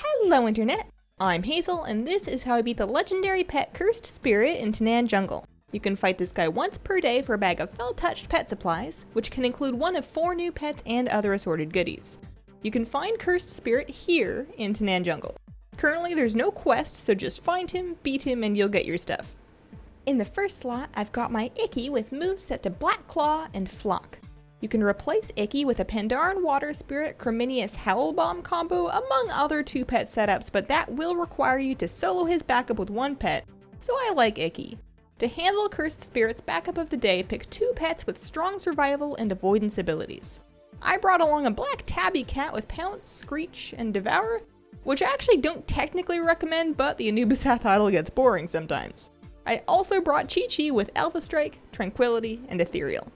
Hello Internet! I'm Hazel, and this is how I beat the legendary pet Cursed Spirit in Tanaan Jungle. You can fight this guy once per day for a bag of Fel-Touched Pet Supplies, which can include one of 4 new pets and other assorted goodies. You can find Cursed Spirit here in Tanaan Jungle. Currently there's no quest, so just find him, beat him, and you'll get your stuff. In the first slot, I've got my Ikky with moves set to Black Claw and Flock. You can replace Ikky with a Pandaren Water Spirit Creminius Howl Bomb combo among other 2-pet setups, but that will require you to solo his backup with 1 pet, so I like Ikky. To handle Cursed Spirit's backup of the day, pick 2 pets with strong survival and avoidance abilities. I brought along a Black Tabby Cat with Pounce, Screech, and Devour, which I actually don't technically recommend, but the Anubisath Idol gets boring sometimes. I also brought Chi-Ji with Alpha Strike, Tranquility, and Ethereal.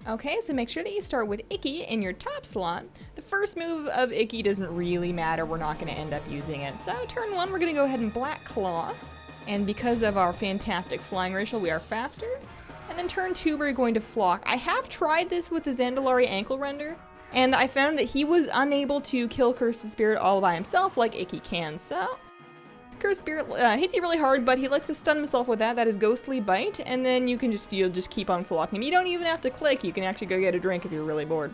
Okay, so make sure that you start with Ikky in your top slot. The first move of Ikky doesn't really matter, we're not going to end up using it. So turn 1, we're going to go ahead and Black Claw. And because of our fantastic flying ratio, we are faster. And then turn 2, we're going to Flock. I have tried this with the Zandalari Ankle Render, and I found that he was unable to kill Cursed Spirit all by himself like Ikky can, so Cursed Spirit hits you really hard, but he likes to stun himself with that. That is Ghostly Bite, and then you'll just keep on flocking him. You don't even have to click. You can actually go get a drink if you're really bored.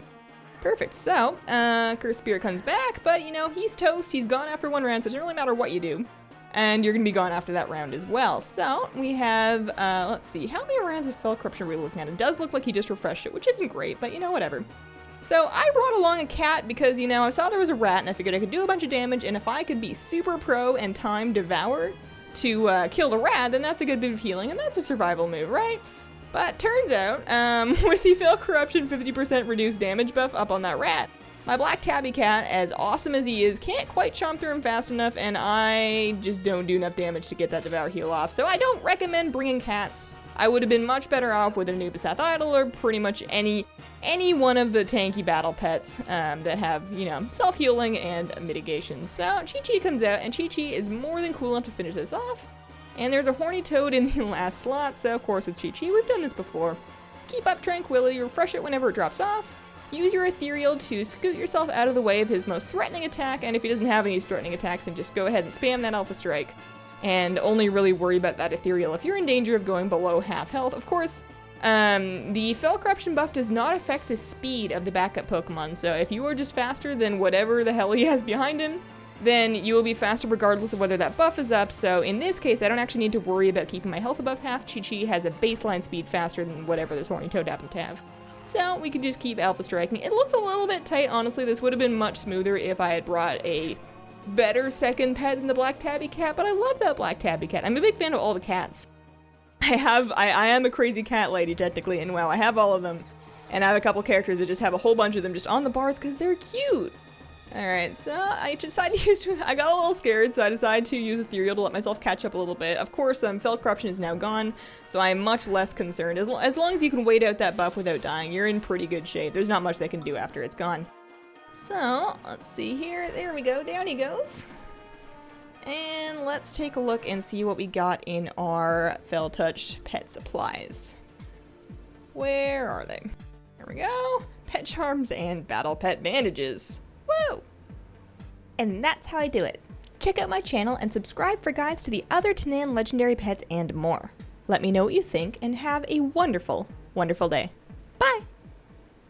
Perfect. So, Cursed Spirit comes back, but you know, he's toast. He's gone after 1 round, so it doesn't really matter what you do. And you're going to be gone after that round as well. So, we have, let's see, how many rounds of Fel Corruption are we looking at? It does look like he just refreshed it, which isn't great, but you know, whatever. So I brought along a cat because, you know, I saw there was a rat and I figured I could do a bunch of damage, and if I could be super pro and time Devour to kill the rat, then that's a good bit of healing, and that's a survival move, right? But turns out, with the Fel Corruption 50% reduced damage buff up on that rat, my Black Tabby Cat, as awesome as he is, can't quite chomp through him fast enough, and I just don't do enough damage to get that Devour heal off, so I don't recommend bringing cats. I would have been much better off with an Anubisath Idol or pretty much any one of the tanky battle pets that have, you know, self-healing and mitigation. So Chi-Ji comes out, and Chi-Ji is more than cool enough to finish this off. And there's a Horny Toad in the last slot, so of course with Chi-Ji, we've done this before. Keep up Tranquility, refresh it whenever it drops off. Use your Ethereal to scoot yourself out of the way of his most threatening attack, and if he doesn't have any threatening attacks, then just go ahead and spam that Alpha Strike. And only really worry about that Ethereal if you're in danger of going below half health. Of course, the Fel Corruption buff does not affect the speed of the backup Pokemon, so if you are just faster than whatever the hell he has behind him, then you will be faster regardless of whether that buff is up. So in this case, I don't actually need to worry about keeping my health above half. Chi-Ji has a baseline speed faster than whatever this Horny Toad happens to have. So we can just keep Alpha Striking. It looks a little bit tight, honestly. This would have been much smoother if I had brought a better second pet than the Black Tabby Cat, but I love that Black Tabby Cat. I'm a big fan of all the cats. I am a crazy cat lady technically, and well, I have all of them. And I have a couple characters that just have a whole bunch of them just on the bars because they're cute. Alright, so I decided to use, I got a little scared, so I decided to use Ethereal to let myself catch up a little bit. Of course, Fel Corruption is now gone, so I'm much less concerned. As long as you can wait out that buff without dying, you're in pretty good shape. There's not much they can do after it's gone. So, let's see here. There we go. Down he goes. And let's take a look and see what we got in our Fel-Touched Pet Supplies. Where are they? There we go. Pet Charms and Battle Pet Bandages. Woo! And that's how I do it. Check out my channel and subscribe for guides to the other Tanaan legendary pets and more. Let me know what you think and have a wonderful, wonderful day. Bye!